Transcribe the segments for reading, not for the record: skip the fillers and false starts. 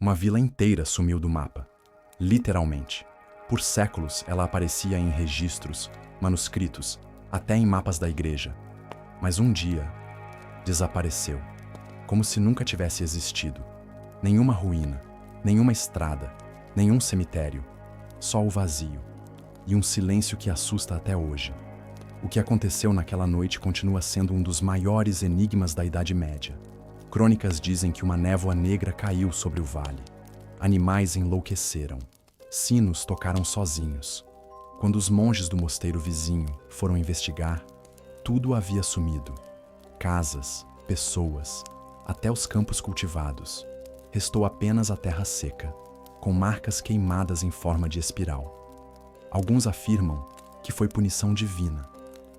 Uma vila inteira sumiu do mapa. Literalmente. Por séculos ela aparecia em registros, manuscritos, até em mapas da igreja. Mas um dia, desapareceu, como se nunca tivesse existido. Nenhuma ruína, nenhuma estrada, nenhum cemitério, só o vazio e um silêncio que assusta até hoje. O que aconteceu naquela noite continua sendo um dos maiores enigmas da Idade Média. Crônicas dizem que uma névoa negra caiu sobre o vale. Animais enlouqueceram. Sinos tocaram sozinhos. Quando os monges do mosteiro vizinho foram investigar, tudo havia sumido. Casas, pessoas, até os campos cultivados. Restou apenas a terra seca, com marcas queimadas em forma de espiral. Alguns afirmam que foi punição divina.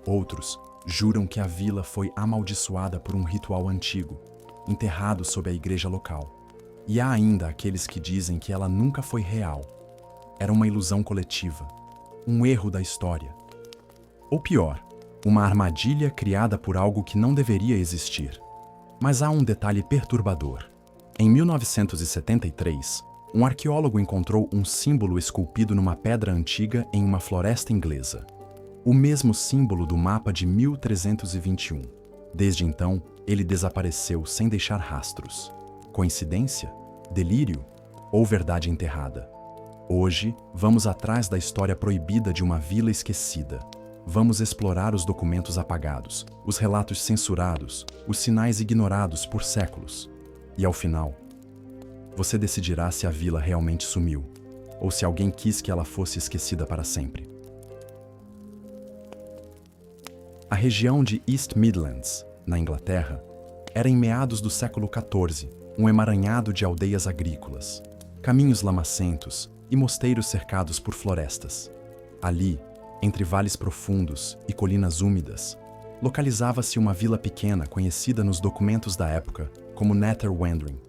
Outros juram que a vila foi amaldiçoada por um ritual antigo, enterrado sob a igreja local. E há ainda aqueles que dizem que ela nunca foi real. Era uma ilusão coletiva, um erro da história. Ou pior, uma armadilha criada por algo que não deveria existir. Mas há um detalhe perturbador. Em 1973, um arqueólogo encontrou um símbolo esculpido numa pedra antiga em uma floresta inglesa. O mesmo símbolo do mapa de 1321. Desde então, ele desapareceu sem deixar rastros. Coincidência? Delírio? Ou verdade enterrada? Hoje, vamos atrás da história proibida de uma vila esquecida. Vamos explorar os documentos apagados, os relatos censurados, os sinais ignorados por séculos. E ao final, você decidirá se a vila realmente sumiu, ou se alguém quis que ela fosse esquecida para sempre. A região de East Midlands, na Inglaterra, era em meados do século XIV, um emaranhado de aldeias agrícolas, caminhos lamacentos e mosteiros cercados por florestas. Ali, entre vales profundos e colinas úmidas, localizava-se uma vila pequena conhecida nos documentos da época como Nether Wandering.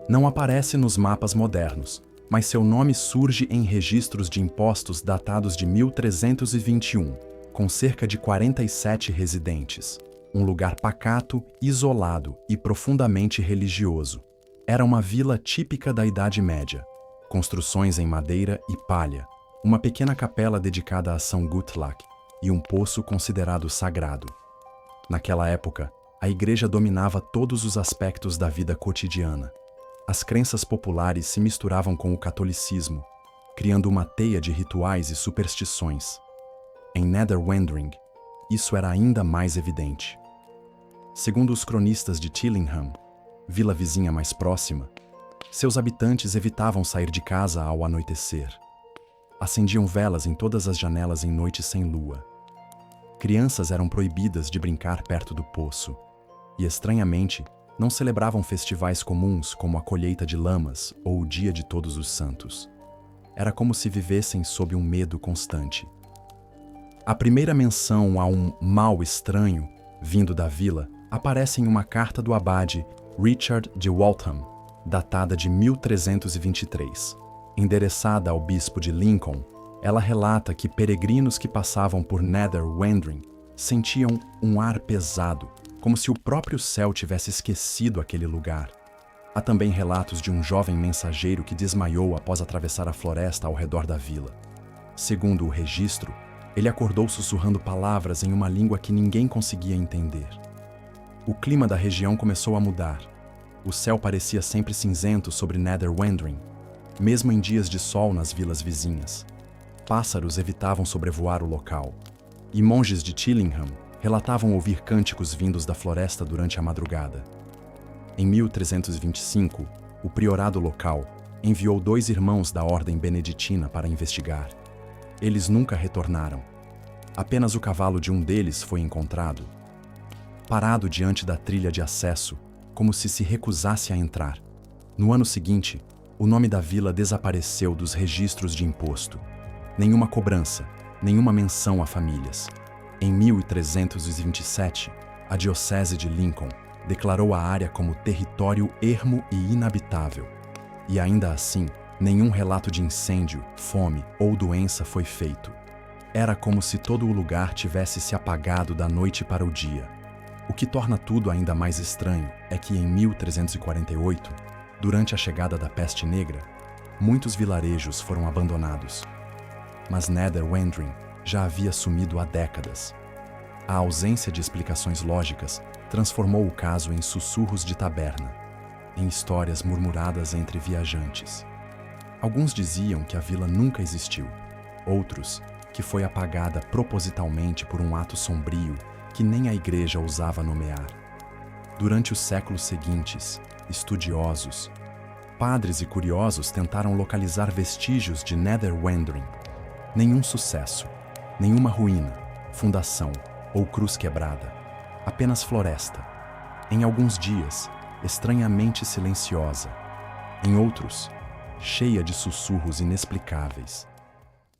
Não aparece nos mapas modernos, mas seu nome surge em registros de impostos datados de 1321, com cerca de 47 residentes. Um lugar pacato, isolado e profundamente religioso. Era uma vila típica da Idade Média. Construções em madeira e palha, uma pequena capela dedicada a São Guthlac e um poço considerado sagrado. Naquela época, a igreja dominava todos os aspectos da vida cotidiana. As crenças populares se misturavam com o catolicismo, criando uma teia de rituais e superstições. Em Nether Wandering, isso era ainda mais evidente. Segundo os cronistas de Tillingham, vila vizinha mais próxima, seus habitantes evitavam sair de casa ao anoitecer. Acendiam velas em todas as janelas em noites sem lua. Crianças eram proibidas de brincar perto do poço. E, estranhamente, não celebravam festivais comuns como a colheita de lamas ou o Dia de Todos os Santos. Era como se vivessem sob um medo constante. A primeira menção a um mal estranho, vindo da vila, aparece em uma carta do abade Richard de Waltham, datada de 1323. Endereçada ao bispo de Lincoln, ela relata que peregrinos que passavam por Nether Wandering sentiam um ar pesado, como se o próprio céu tivesse esquecido aquele lugar. Há também relatos de um jovem mensageiro que desmaiou após atravessar a floresta ao redor da vila. Segundo o registro, ele acordou sussurrando palavras em uma língua que ninguém conseguia entender. O clima da região começou a mudar. O céu parecia sempre cinzento sobre Nether Wandering, mesmo em dias de sol nas vilas vizinhas. Pássaros evitavam sobrevoar o local, e monges de Tillingham relatavam ouvir cânticos vindos da floresta durante a madrugada. Em 1325, o priorado local enviou 2 irmãos da ordem beneditina para investigar. Eles nunca retornaram. Apenas o cavalo de um deles foi encontrado, parado diante da trilha de acesso, como se recusasse a entrar. No ano seguinte, o nome da vila desapareceu dos registros de imposto. Nenhuma cobrança, nenhuma menção a famílias. Em 1327, a Diocese de Lincoln declarou a área como território ermo e inabitável. E ainda assim, nenhum relato de incêndio, fome ou doença foi feito. Era como se todo o lugar tivesse se apagado da noite para o dia. O que torna tudo ainda mais estranho é que em 1348, Durante a chegada da peste negra, muitos vilarejos foram abandonados. Mas Nether Wandering já havia sumido há décadas. A ausência de explicações lógicas transformou o caso em sussurros de taberna, em histórias murmuradas entre viajantes. Alguns diziam que a vila nunca existiu, outros que foi apagada propositalmente por um ato sombrio que nem a igreja ousava nomear. Durante os séculos seguintes, estudiosos, padres e curiosos tentaram localizar vestígios de Nether Wandering. Nenhum sucesso, nenhuma ruína, fundação ou cruz quebrada, apenas floresta. Em alguns dias, estranhamente silenciosa. Em outros, cheia de sussurros inexplicáveis.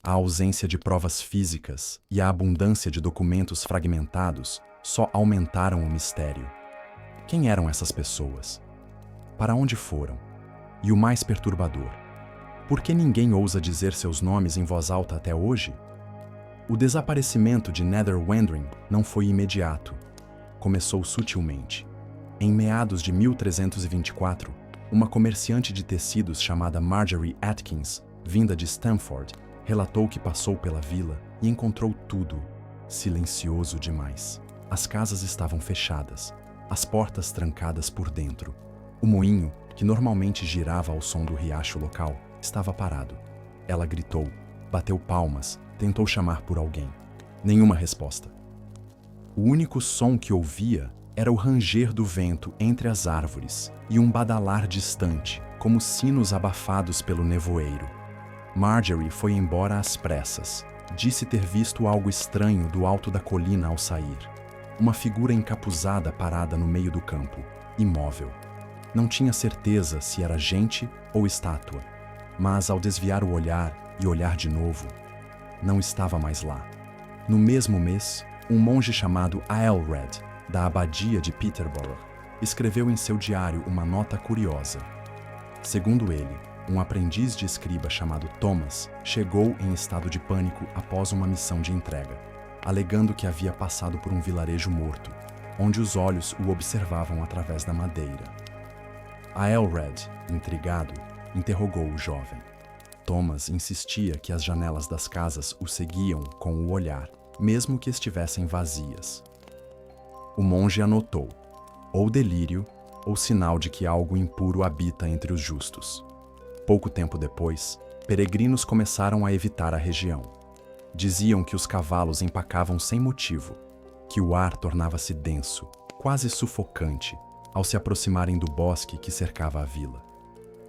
A ausência de provas físicas e a abundância de documentos fragmentados só aumentaram o mistério. Quem eram essas pessoas? Para onde foram? E o mais perturbador, por que ninguém ousa dizer seus nomes em voz alta até hoje? O desaparecimento de Nether Wandering não foi imediato. Começou sutilmente. Em meados de 1324, uma comerciante de tecidos chamada Marjorie Atkins, vinda de Stamford, relatou que passou pela vila e encontrou tudo silencioso demais. As casas estavam fechadas, as portas trancadas por dentro. O moinho, que normalmente girava ao som do riacho local, estava parado. Ela gritou, bateu palmas, tentou chamar por alguém. Nenhuma resposta. O único som que ouvia era o ranger do vento entre as árvores e um badalar distante, como sinos abafados pelo nevoeiro. Marjorie foi embora às pressas. Disse ter visto algo estranho do alto da colina ao sair. Uma figura encapuzada parada no meio do campo, imóvel. Não tinha certeza se era gente ou estátua, mas ao desviar o olhar e olhar de novo, não estava mais lá. No mesmo mês, um monge chamado Aelred, da abadia de Peterborough, escreveu em seu diário uma nota curiosa. Segundo ele, um aprendiz de escriba chamado Thomas chegou em estado de pânico após uma missão de entrega, alegando que havia passado por um vilarejo morto, onde os olhos o observavam através da madeira. Aelred, intrigado, interrogou o jovem. Thomas insistia que as janelas das casas o seguiam com o olhar, mesmo que estivessem vazias. O monge anotou, ou delírio, ou sinal de que algo impuro habita entre os justos. Pouco tempo depois, peregrinos começaram a evitar a região. Diziam que os cavalos empacavam sem motivo, que o ar tornava-se denso, quase sufocante, ao se aproximarem do bosque que cercava a vila.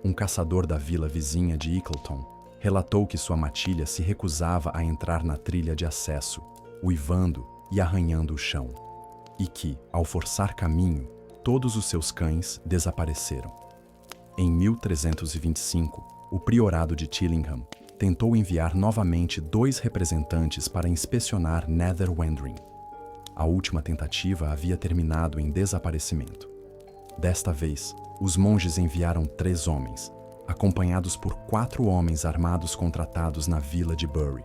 Um caçador da vila vizinha de Ickleton relatou que sua matilha se recusava a entrar na trilha de acesso, uivando e arranhando o chão, e que, ao forçar caminho, todos os seus cães desapareceram. Em 1325, o priorado de Tillingham tentou enviar novamente 2 representantes para inspecionar Nether Wandering. A última tentativa havia terminado em desaparecimento. Desta vez, os monges enviaram 3 homens, acompanhados por 4 homens armados contratados na vila de Bury.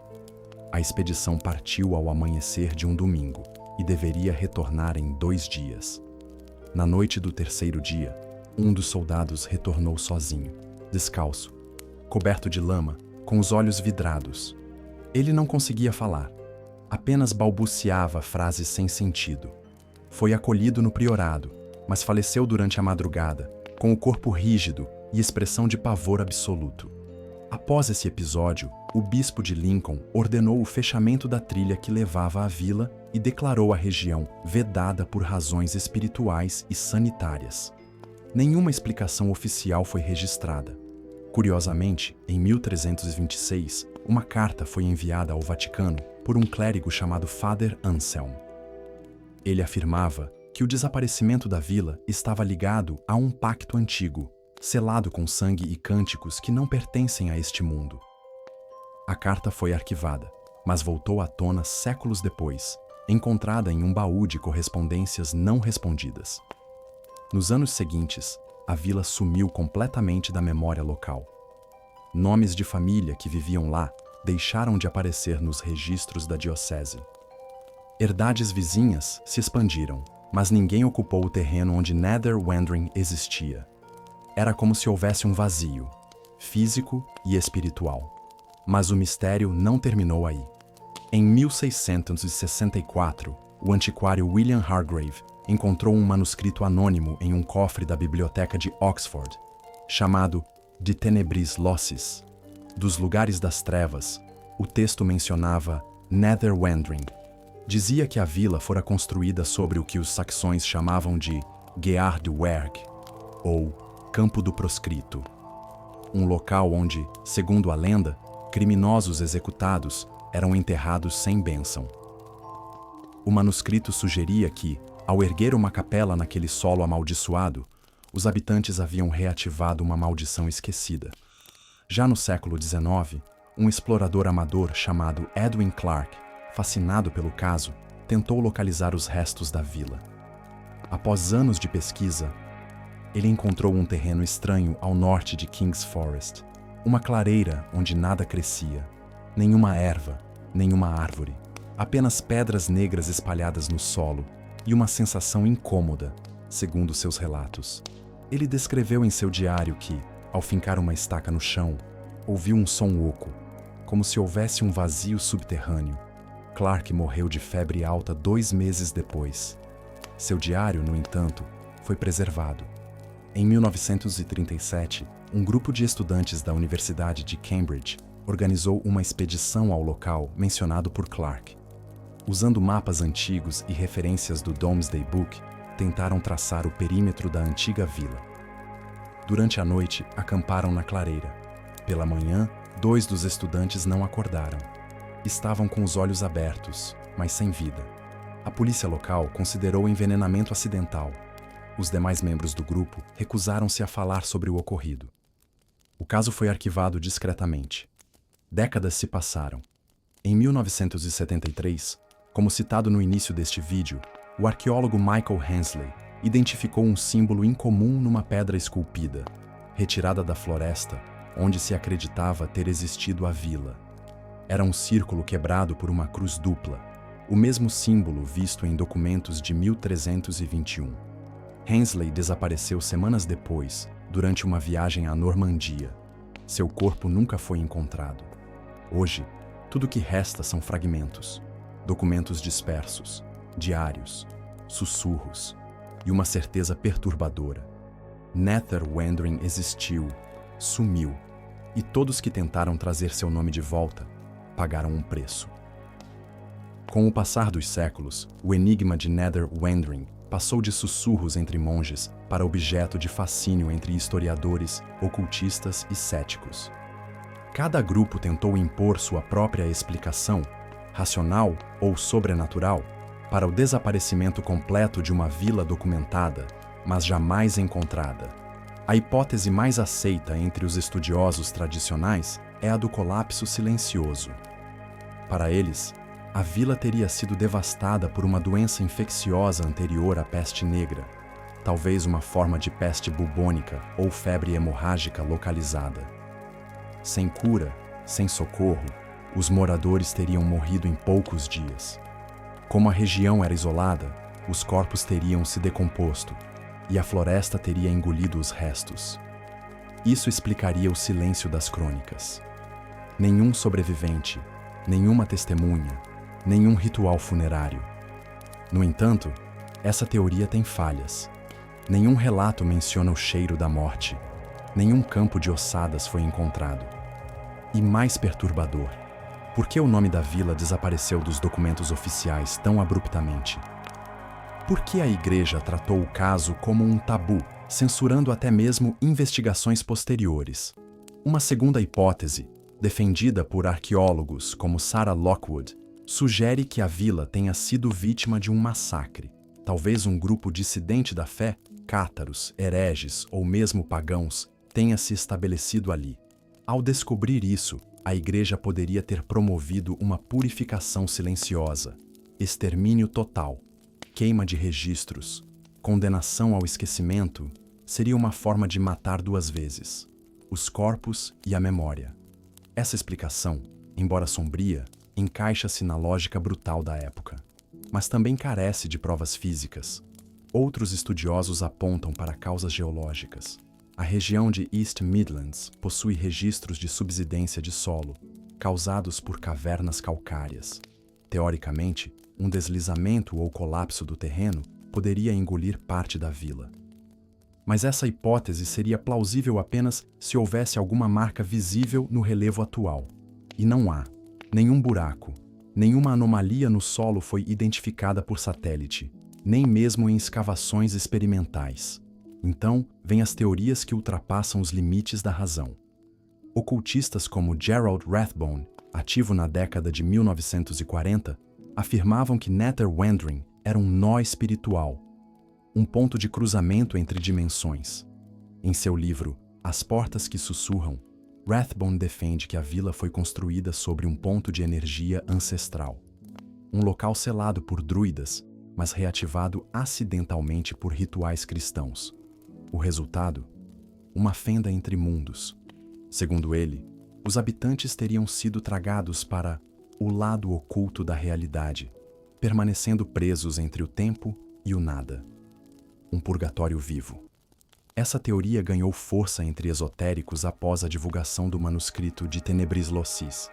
A expedição partiu ao amanhecer de um domingo e deveria retornar em 2 dias. Na noite do 3º dia, um dos soldados retornou sozinho, descalço, coberto de lama, com os olhos vidrados. Ele não conseguia falar, apenas balbuciava frases sem sentido. Foi acolhido no priorado, mas faleceu durante a madrugada, com o corpo rígido e expressão de pavor absoluto. Após esse episódio, o bispo de Lincoln ordenou o fechamento da trilha que levava à vila e declarou a região vedada por razões espirituais e sanitárias. Nenhuma explicação oficial foi registrada. Curiosamente, em 1326, uma carta foi enviada ao Vaticano por um clérigo chamado Father Anselm. Ele afirmava que o desaparecimento da vila estava ligado a um pacto antigo, selado com sangue e cânticos que não pertencem a este mundo. A carta foi arquivada, mas voltou à tona séculos depois, encontrada em um baú de correspondências não respondidas. Nos anos seguintes, a vila sumiu completamente da memória local. Nomes de família que viviam lá deixaram de aparecer nos registros da diocese. Herdades vizinhas se expandiram, mas ninguém ocupou o terreno onde Nether Wandering existia. Era como se houvesse um vazio, físico e espiritual. Mas o mistério não terminou aí. Em 1664, o antiquário William Hargrave encontrou um manuscrito anônimo em um cofre da biblioteca de Oxford, chamado De Tenebris Lossis. Dos lugares das trevas, o texto mencionava Nether Wandering. Dizia que a vila fora construída sobre o que os saxões chamavam de Geard Werg, ou Campo do Proscrito, um local onde, segundo a lenda, criminosos executados eram enterrados sem bênção. O manuscrito sugeria que, ao erguer uma capela naquele solo amaldiçoado, os habitantes haviam reativado uma maldição esquecida. Já no século XIX, um explorador amador chamado Edwin Clark, fascinado pelo caso, tentou localizar os restos da vila. Após anos de pesquisa, ele encontrou um terreno estranho ao norte de King's Forest, uma clareira onde nada crescia, nenhuma erva, nenhuma árvore, apenas pedras negras espalhadas no solo e uma sensação incômoda, segundo seus relatos. Ele descreveu em seu diário que, ao fincar uma estaca no chão, ouviu um som oco, como se houvesse um vazio subterrâneo. Clark morreu de febre alta 2 meses depois. Seu diário, no entanto, foi preservado. Em 1937, um grupo de estudantes da Universidade de Cambridge organizou uma expedição ao local mencionado por Clark. Usando mapas antigos e referências do Domesday Book, tentaram traçar o perímetro da antiga vila. Durante a noite, acamparam na clareira. Pela manhã, 2 dos estudantes não acordaram. Estavam com os olhos abertos, mas sem vida. A polícia local considerou envenenamento acidental. Os demais membros do grupo recusaram-se a falar sobre o ocorrido. O caso foi arquivado discretamente. Décadas se passaram. Em 1973, como citado no início deste vídeo, o arqueólogo Michael Hensley identificou um símbolo incomum numa pedra esculpida, retirada da floresta, onde se acreditava ter existido a vila. Era um círculo quebrado por uma cruz dupla, o mesmo símbolo visto em documentos de 1321. Hensley desapareceu semanas depois, durante uma viagem à Normandia. Seu corpo nunca foi encontrado. Hoje, tudo o que resta são fragmentos, documentos dispersos, diários, sussurros e uma certeza perturbadora. Nether Wandering existiu, sumiu, e todos que tentaram trazer seu nome de volta pagaram um preço. Com o passar dos séculos, o enigma de Nether Wandering passou de sussurros entre monges para objeto de fascínio entre historiadores, ocultistas e céticos. Cada grupo tentou impor sua própria explicação, racional ou sobrenatural, para o desaparecimento completo de uma vila documentada, mas jamais encontrada. A hipótese mais aceita entre os estudiosos tradicionais é a do colapso silencioso. Para eles, a vila teria sido devastada por uma doença infecciosa anterior à peste negra, talvez uma forma de peste bubônica ou febre hemorrágica localizada. Sem cura, sem socorro, os moradores teriam morrido em poucos dias. Como a região era isolada, os corpos teriam se decomposto e a floresta teria engolido os restos. Isso explicaria o silêncio das crônicas. Nenhum sobrevivente, nenhuma testemunha, nenhum ritual funerário. No entanto, essa teoria tem falhas. Nenhum relato menciona o cheiro da morte. Nenhum campo de ossadas foi encontrado. E mais perturbador, por que o nome da vila desapareceu dos documentos oficiais tão abruptamente? Por que a Igreja tratou o caso como um tabu, censurando até mesmo investigações posteriores? Uma segunda hipótese, defendida por arqueólogos como Sarah Lockwood, sugere que a vila tenha sido vítima de um massacre. Talvez um grupo dissidente da fé, cátaros, hereges ou mesmo pagãos, tenha se estabelecido ali. Ao descobrir isso, a Igreja poderia ter promovido uma purificação silenciosa, extermínio total, queima de registros, condenação ao esquecimento. Seria uma forma de matar 2 vezes: os corpos e a memória. Essa explicação, embora sombria, encaixa-se na lógica brutal da época, mas também carece de provas físicas. Outros estudiosos apontam para causas geológicas. A região de East Midlands possui registros de subsidência de solo, causados por cavernas calcárias. Teoricamente, um deslizamento ou colapso do terreno poderia engolir parte da vila. Mas essa hipótese seria plausível apenas se houvesse alguma marca visível no relevo atual. E não há. Nenhum buraco, nenhuma anomalia no solo foi identificada por satélite, nem mesmo em escavações experimentais. Então, vêm as teorias que ultrapassam os limites da razão. Ocultistas como Gerald Rathbone, ativo na década de 1940, afirmavam que Nether Wandering era um nó espiritual, um ponto de cruzamento entre dimensões. Em seu livro As Portas que Sussurram, Rathbone defende que a vila foi construída sobre um ponto de energia ancestral. Um local selado por druidas, mas reativado acidentalmente por rituais cristãos. O resultado? Uma fenda entre mundos. Segundo ele, os habitantes teriam sido tragados para o lado oculto da realidade, permanecendo presos entre o tempo e o nada. Um purgatório vivo. Essa teoria ganhou força entre esotéricos após a divulgação do manuscrito de Tenebris Locis,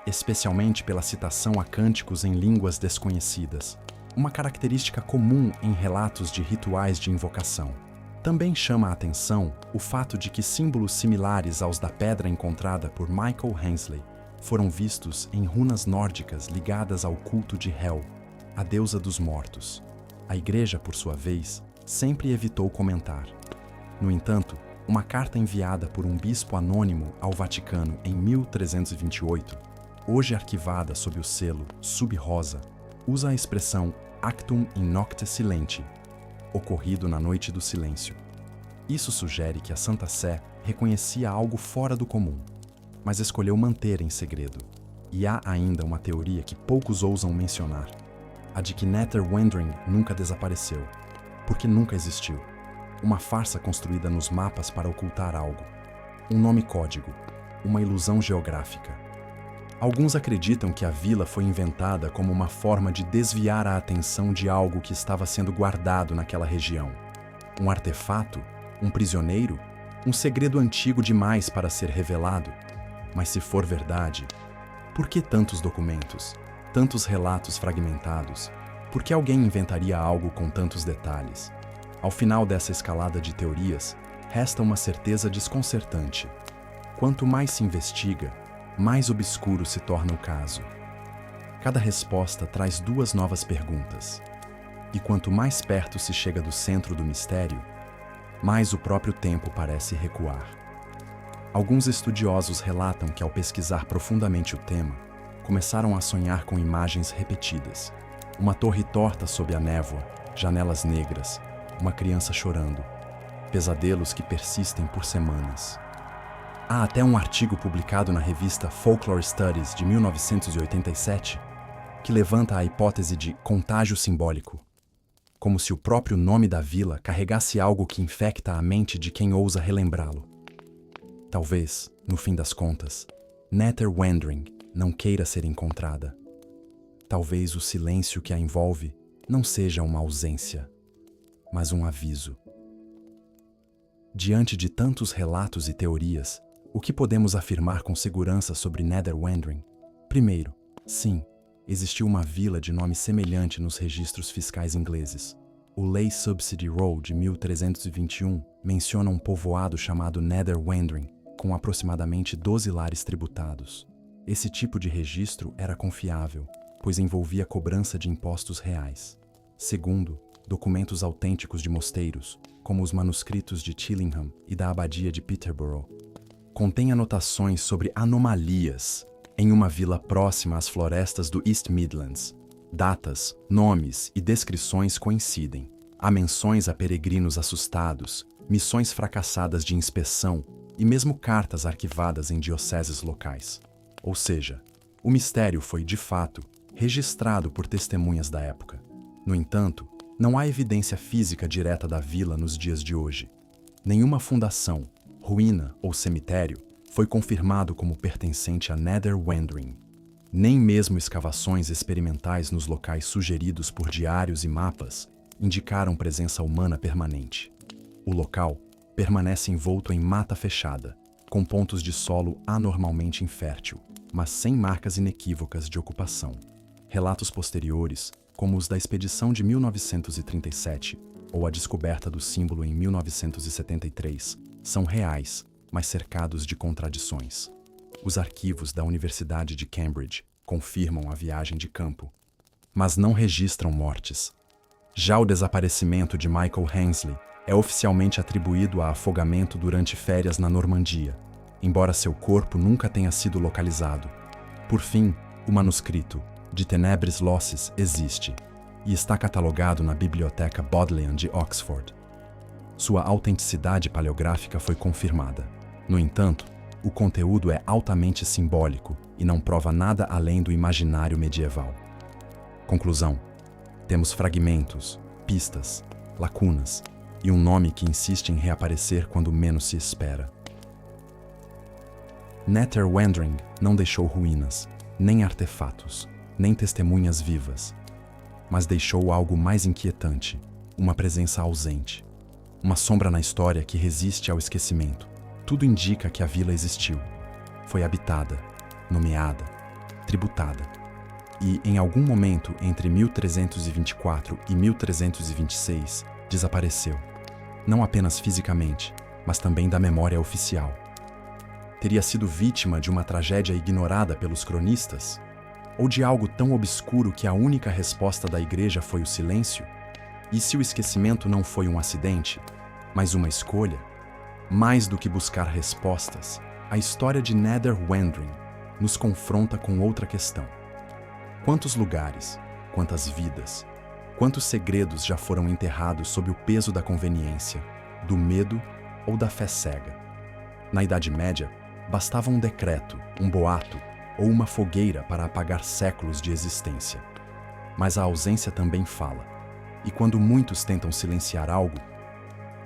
especialmente pela citação a cânticos em línguas desconhecidas, uma característica comum em relatos de rituais de invocação. Também chama a atenção o fato de que símbolos similares aos da pedra encontrada por Michael Hensley foram vistos em runas nórdicas ligadas ao culto de Hel, a deusa dos mortos. A Igreja, por sua vez, sempre evitou comentar. No entanto, uma carta enviada por um bispo anônimo ao Vaticano em 1328, hoje arquivada sob o selo Sub Rosa, usa a expressão Actum in Nocte Silenti, ocorrido na Noite do Silêncio. Isso sugere que a Santa Sé reconhecia algo fora do comum, mas escolheu manter em segredo. E há ainda uma teoria que poucos ousam mencionar, a de que Nether Wandering nunca desapareceu, porque nunca existiu. Uma farsa construída nos mapas para ocultar algo. Um nome código, uma ilusão geográfica. Alguns acreditam que a vila foi inventada como uma forma de desviar a atenção de algo que estava sendo guardado naquela região. Um artefato? Um prisioneiro? Um segredo antigo demais para ser revelado? Mas se for verdade, por que tantos documentos? Tantos relatos fragmentados? Por que alguém inventaria algo com tantos detalhes? Ao final dessa escalada de teorias, resta uma certeza desconcertante. Quanto mais se investiga, mais obscuro se torna o caso. Cada resposta traz duas novas perguntas. E quanto mais perto se chega do centro do mistério, mais o próprio tempo parece recuar. Alguns estudiosos relatam que, ao pesquisar profundamente o tema, começaram a sonhar com imagens repetidas. Uma torre torta sob a névoa, janelas negras, uma criança chorando. Pesadelos que persistem por semanas. Há até um artigo publicado na revista Folklore Studies de 1987 que levanta a hipótese de contágio simbólico, como se o próprio nome da vila carregasse algo que infecta a mente de quem ousa relembrá-lo. Talvez, no fim das contas, Nether Wandering não queira ser encontrada. Talvez o silêncio que a envolve não seja uma ausência, mas um aviso. Diante de tantos relatos e teorias, o que podemos afirmar com segurança sobre Nether Wandering? Primeiro, sim, existiu uma vila de nome semelhante nos registros fiscais ingleses. O Lay Subsidy Roll de 1321 menciona um povoado chamado Nether Wandering, com aproximadamente 12 lares tributados. Esse tipo de registro era confiável, pois envolvia cobrança de impostos reais. Segundo, documentos autênticos de mosteiros, como os manuscritos de Chillingham e da Abadia de Peterborough, contêm anotações sobre anomalias em uma vila próxima às florestas do East Midlands. Datas, nomes e descrições coincidem. Há menções a peregrinos assustados, missões fracassadas de inspeção e mesmo cartas arquivadas em dioceses locais. Ou seja, o mistério foi, de fato, registrado por testemunhas da época. No entanto, não há evidência física direta da vila nos dias de hoje. Nenhuma fundação, ruína ou cemitério foi confirmado como pertencente a Nether Wandering. Nem mesmo escavações experimentais nos locais sugeridos por diários e mapas indicaram presença humana permanente. O local permanece envolto em mata fechada, com pontos de solo anormalmente infértil, mas sem marcas inequívocas de ocupação. Relatos posteriores, como os da expedição de 1937 ou a descoberta do símbolo em 1973, são reais, mas cercados de contradições. Os arquivos da Universidade de Cambridge confirmam a viagem de campo, mas não registram mortes. Já o desaparecimento de Michael Hensley é oficialmente atribuído a afogamento durante férias na Normandia, embora seu corpo nunca tenha sido localizado. Por fim, o manuscrito de Tenebris Losses existe e está catalogado na Biblioteca Bodleian de Oxford. Sua autenticidade paleográfica foi confirmada. No entanto, o conteúdo é altamente simbólico e não prova nada além do imaginário medieval. Conclusão: temos fragmentos, pistas, lacunas e um nome que insiste em reaparecer quando menos se espera. Nether Wandering não deixou ruínas, nem artefatos, nem testemunhas vivas, mas deixou algo mais inquietante, uma presença ausente, uma sombra na história que resiste ao esquecimento. Tudo indica que a vila existiu, foi habitada, nomeada, tributada, e, em algum momento entre 1324 e 1326, desapareceu, não apenas fisicamente, mas também da memória oficial. Teria sido vítima de uma tragédia ignorada pelos cronistas? Ou de algo tão obscuro que a única resposta da igreja foi o silêncio? E se o esquecimento não foi um acidente, mas uma escolha? Mais do que buscar respostas, a história de Nether Wandering nos confronta com outra questão. Quantos lugares, quantas vidas, quantos segredos já foram enterrados sob o peso da conveniência, do medo ou da fé cega? Na Idade Média, bastava um decreto, um boato ou uma fogueira para apagar séculos de existência. Mas a ausência também fala, e quando muitos tentam silenciar algo,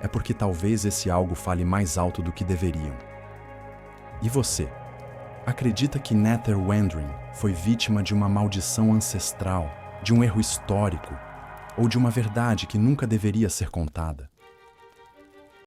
é porque talvez esse algo fale mais alto do que deveriam. E você? Acredita que Nether Wandering foi vítima de uma maldição ancestral, de um erro histórico, ou de uma verdade que nunca deveria ser contada?